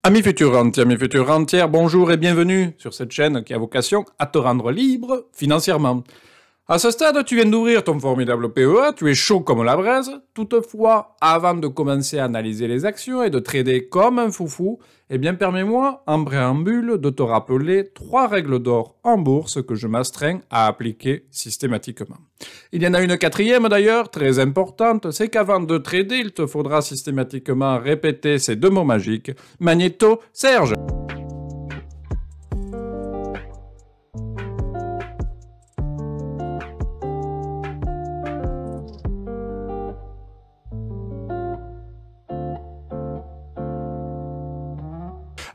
Amis futurs rentiers, amis futurs rentières, bonjour et bienvenue sur cette chaîne qui a vocation à te rendre libre financièrement. À ce stade, tu viens d'ouvrir ton formidable PEA, tu es chaud comme la braise. Toutefois, avant de commencer à analyser les actions et de trader comme un foufou, eh bien permets-moi, en préambule, de te rappeler 3 règles d'or en bourse que je m'astreins à appliquer systématiquement. Il y en a une 4e d'ailleurs, très importante, c'est qu'avant de trader, il te faudra systématiquement répéter ces 2 mots magiques, Magnéto, Serge.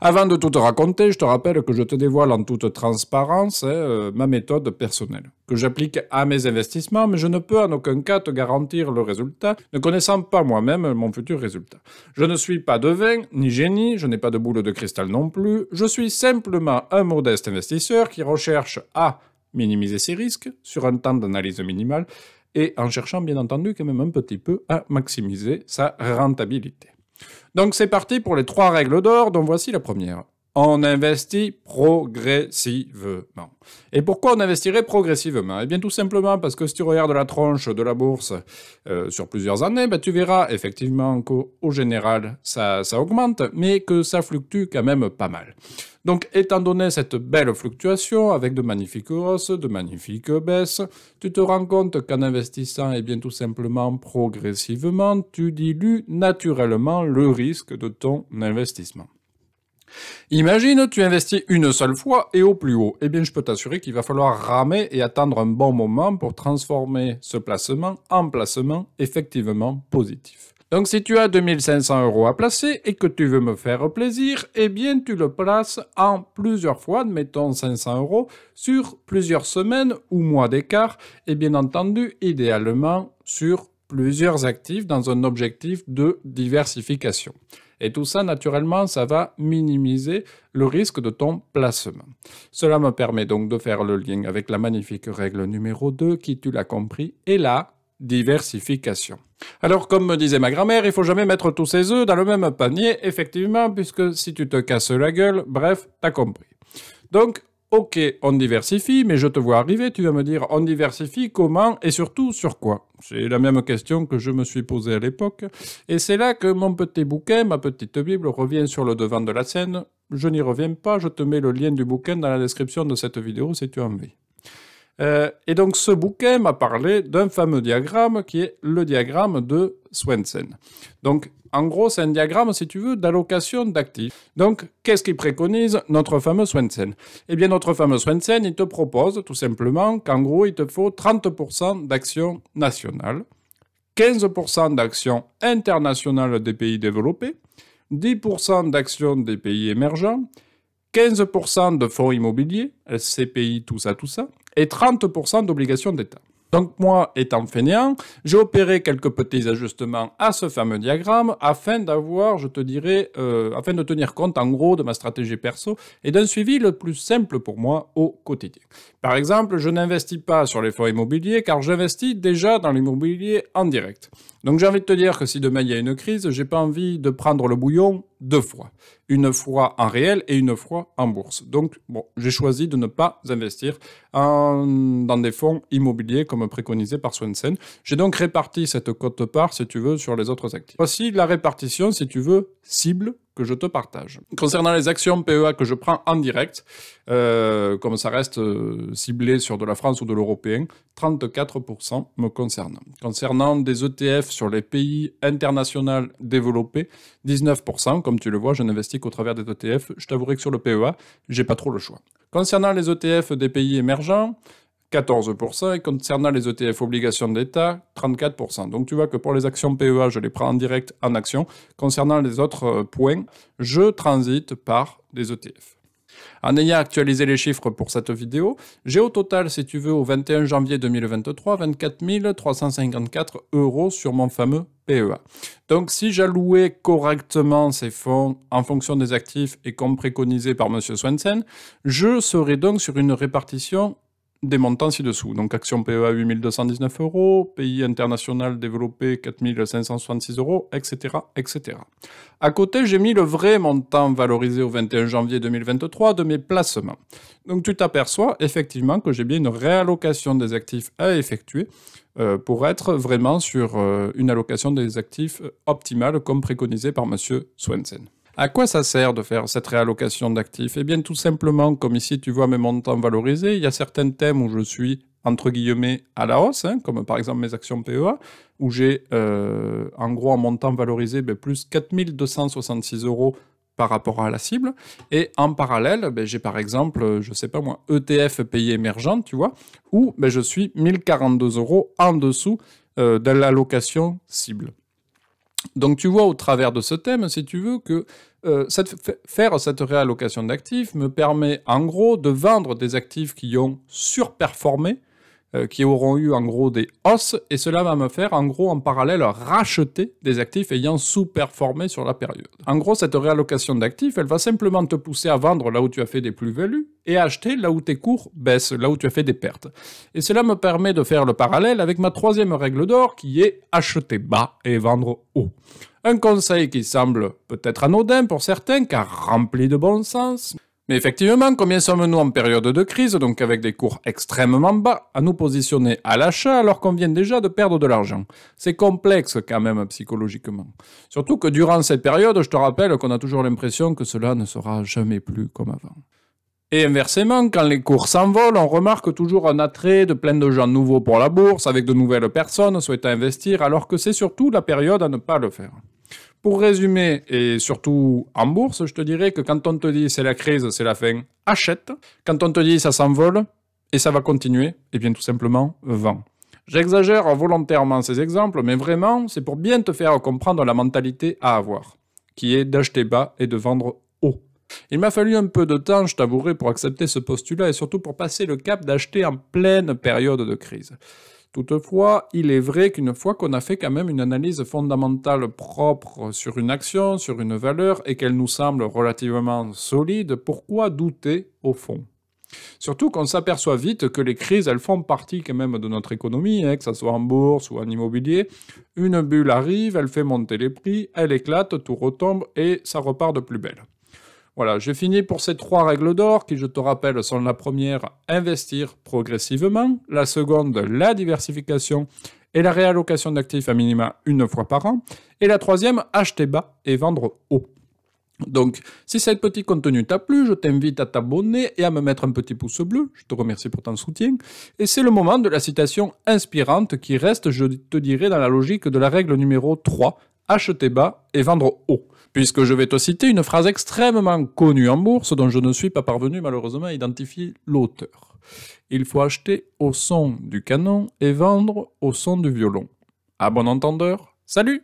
Avant de tout te raconter, je te rappelle que je te dévoile en toute transparence ma méthode personnelle, que j'applique à mes investissements, mais je ne peux en aucun cas te garantir le résultat, ne connaissant pas moi-même mon futur résultat. Je ne suis pas devin, ni génie, je n'ai pas de boule de cristal non plus, je suis simplement un modeste investisseur qui recherche à minimiser ses risques sur un temps d'analyse minimal et en cherchant bien entendu quand même un petit peu à maximiser sa rentabilité. Donc c'est parti pour les 3 règles d'or, dont voici la première. On investit progressivement. Et pourquoi on investirait progressivement? Eh bien tout simplement parce que si tu regardes la tronche de la bourse sur plusieurs années, tu verras effectivement qu'au général ça augmente, mais que ça fluctue quand même pas mal. Donc étant donné cette belle fluctuation avec de magnifiques hausses, de magnifiques baisses, tu te rends compte qu'en investissant eh bien tout simplement progressivement, tu dilues naturellement le risque de ton investissement. Imagine, tu investis une seule fois et au plus haut. Eh bien, je peux t'assurer qu'il va falloir ramer et attendre un bon moment pour transformer ce placement en placement effectivement positif. Donc, si tu as 2500 € à placer et que tu veux me faire plaisir, eh bien, tu le places en plusieurs fois, mettons 500 € sur plusieurs semaines ou mois d'écart, et bien entendu, idéalement, sur plusieurs actifs dans un objectif de diversification. Et tout ça, naturellement, ça va minimiser le risque de ton placement. Cela me permet donc de faire le lien avec la magnifique règle numéro 2 qui, tu l'as compris, est la diversification. Alors, comme me disait ma grand-mère, il faut jamais mettre tous ses œufs dans le même panier, effectivement, puisque si tu te casses la gueule, bref, t'as compris. Donc, ok, on diversifie, mais je te vois arriver, tu vas me dire, on diversifie comment et surtout sur quoi? C'est la même question que je me suis posée à l'époque, et c'est là que mon petit bouquin, ma petite Bible, revient sur le devant de la scène. Je n'y reviens pas, je te mets le lien du bouquin dans la description de cette vidéo si tu as envie. Et donc ce bouquin m'a parlé d'un fameux diagramme qui est le diagramme de Swensen. Donc en gros c'est un diagramme, si tu veux, d'allocation d'actifs. Donc qu'est-ce qu'il préconise notre fameux Swensen? Eh bien notre fameux Swensen, il te propose tout simplement qu'en gros il te faut 30% d'actions nationales, 15% d'actions internationales des pays développés, 10% d'actions des pays émergents, 15% de fonds immobiliers, SCPI, tout ça, et 30% d'obligations d'État. Donc moi, étant fainéant, j'ai opéré quelques petits ajustements à ce fameux diagramme afin d'avoir, je te dirais, afin de tenir compte en gros de ma stratégie perso et d'un suivi le plus simple pour moi au quotidien. Par exemple, je n'investis pas sur les fonds immobiliers car j'investis déjà dans l'immobilier en direct. Donc j'ai envie de te dire que si demain il y a une crise, j'ai pas envie de prendre le bouillon 2 fois. Une fois en réel et une fois en bourse. Donc bon, j'ai choisi de ne pas investir dans des fonds immobiliers comme préconisé par Swensen. J'ai donc réparti cette quote-part, si tu veux, sur les autres actifs. Voici la répartition, si tu veux, cible que je te partage. Concernant les actions PEA que je prends en direct, comme ça reste ciblé sur de la France ou de l'européen, 34% me concernant. Concernant des ETF sur les pays internationaux développés, 19%. Comme tu le vois, je n'investis qu'au travers des ETF. Je t'avouerai que sur le PEA, j'ai pas trop le choix. Concernant les ETF des pays émergents, 14%, et concernant les ETF obligations d'État, 34%. Donc tu vois que pour les actions PEA, je les prends en direct en action. Concernant les autres points, je transite par des ETF. En ayant actualisé les chiffres pour cette vidéo, j'ai au total, si tu veux, au 21 janvier 2023, 24 354 € sur mon fameux PEA. Donc si j'allouais correctement ces fonds en fonction des actifs et comme préconisé par M. Swensen, je serais donc sur une répartition des montants ci-dessous. Donc action PEA 8219 €, pays international développé 4566 €, etc., etc. À côté, j'ai mis le vrai montant valorisé au 21 janvier 2023 de mes placements. Donc tu t'aperçois effectivement que j'ai bien une réallocation des actifs à effectuer pour être vraiment sur une allocation des actifs optimale comme préconisé par M. Swensen. À quoi ça sert de faire cette réallocation d'actifs? Eh bien, tout simplement, comme ici tu vois mes montants valorisés, il y a certains thèmes où je suis, entre guillemets, à la hausse, comme par exemple mes actions PEA, où j'ai en gros un montant valorisé plus 4266 € par rapport à la cible. Et en parallèle, j'ai par exemple, je sais pas moi, ETF pays émergent, tu vois, où je suis 1042 € en dessous de l'allocation cible. Donc tu vois au travers de ce thème, si tu veux, que faire cette réallocation d'actifs me permet en gros de vendre des actifs qui ont surperformé, qui auront eu en gros des hausses, et cela va me faire en gros en parallèle racheter des actifs ayant sous-performé sur la période. En gros, cette réallocation d'actifs, elle va simplement te pousser à vendre là où tu as fait des plus-values et à acheter là où tes cours baissent, là où tu as fait des pertes. Et cela me permet de faire le parallèle avec ma troisième règle d'or qui est acheter bas et vendre haut. Un conseil qui semble peut-être anodin pour certains car rempli de bon sens. Mais effectivement, combien sommes-nous en période de crise, donc avec des cours extrêmement bas, à nous positionner à l'achat alors qu'on vient déjà de perdre de l'argent? C'est complexe quand même psychologiquement. Surtout que durant cette période, je te rappelle qu'on a toujours l'impression que cela ne sera jamais plus comme avant. Et inversement, quand les cours s'envolent, on remarque toujours un attrait de plein de gens nouveaux pour la bourse, avec de nouvelles personnes souhaitant investir, alors que c'est surtout la période à ne pas le faire. Pour résumer, et surtout en bourse, je te dirais que quand on te dit c'est la crise, c'est la fin, achète. Quand on te dit ça s'envole et ça va continuer, eh bien tout simplement, vends. J'exagère volontairement ces exemples, mais vraiment, c'est pour bien te faire comprendre la mentalité à avoir, qui est d'acheter bas et de vendre haut. Il m'a fallu un peu de temps, je t'avouerai, pour accepter ce postulat et surtout pour passer le cap d'acheter en pleine période de crise. Toutefois, il est vrai qu'une fois qu'on a fait quand même une analyse fondamentale propre sur une action, sur une valeur, et qu'elle nous semble relativement solide, pourquoi douter au fond? Surtout qu'on s'aperçoit vite que les crises, elles font partie quand même de notre économie, que ce soit en bourse ou en immobilier. Une bulle arrive, elle fait monter les prix, elle éclate, tout retombe et ça repart de plus belle. Voilà, j'ai fini pour ces 3 règles d'or qui, je te rappelle, sont la première, investir progressivement, la seconde, la diversification et la réallocation d'actifs à minima 1 fois par an, et la troisième, acheter bas et vendre haut. Donc, si ce petit contenu t'a plu, je t'invite à t'abonner et à me mettre un petit pouce bleu, je te remercie pour ton soutien, et c'est le moment de la citation inspirante qui reste, je te dirais, dans la logique de la règle numéro 3, acheter bas et vendre haut. Puisque je vais te citer une phrase extrêmement connue en bourse dont je ne suis pas parvenu malheureusement à identifier l'auteur. Il faut acheter au son du canon et vendre au son du violon. À bon entendeur, salut!